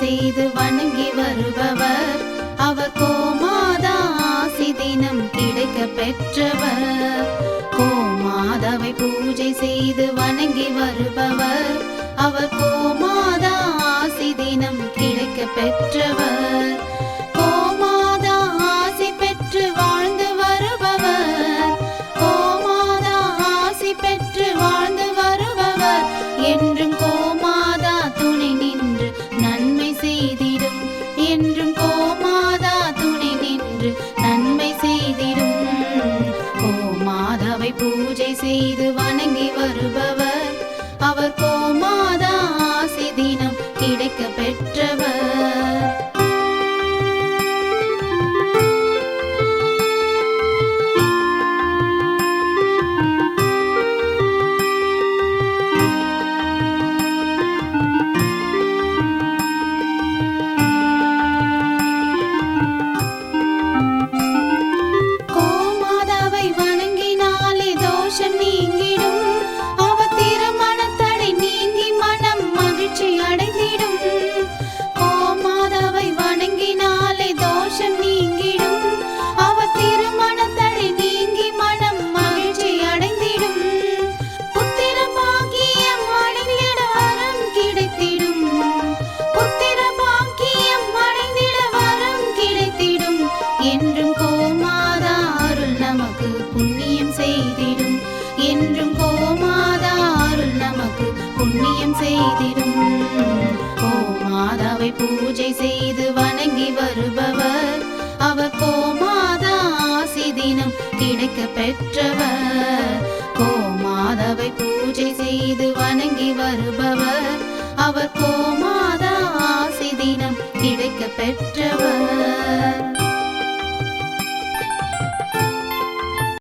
செய்து வணங்கி வருபவர் அவர் கோமாதா ஆசி தினம் கிடைக்க பெற்றவர். கோமாதாவை பூஜை செய்து வணங்கி வருபவர் அவர் கோமாதா ஆசி தினம் கிடைக்க பெற்றவர். கோமாதா ஆசி பெற்று வாழ்ந்து வருபவர் கோமாதா ஆசி பெற்று வாழ்ந்து வருபவர் என்றும் கோமாதா துணை நின்று நன்மை செய்திடும். என்றும் கோமாதா துணை நின்று நன்மை செய்திடும். கோமாதாவை பூஜை செய்து வணங்கி வருபவர் அவர் கோமாதா ஆசி தினம் கிடைக்க பெற்றவர். கோமாதாவை வணங்கினாலே தோஷம் நீங்கிடும். அவர் திருமணத்தடை நீங்கி மனம் மகிழ்ச்சி அடைந்திடும். கோமாதாவை வணங்கினாலே தோஷம் நீங்கிடும். அவர் திருமணத்தடை நீங்கி மனம் மகிழ்ச்சி அடைந்திடும். புத்திர பாக்கியம் அடைந்திட வரம் கிடைத்திடும். புத்திர பாக்கியம் அடைந்திட வரம் கிடைத்திடும். என்றும் கோமாதா அருள் நமக்கு புண்ணியம் செய்திடும். என்றும் கோமாதா அருள் நமக்கு புண்ணியம் செய்திடும். கோமாதாவை பூஜை செய்து வணங்கி வருபவர் அவர் கோமாதா ஆசி தினம் கிடைக்க பெற்றவர். கோமாதாவை பூஜை செய்து வணங்கி வருபவர் அவர் கோமாதா ஆசி தினம் கிடைக்க பெற்றவர்.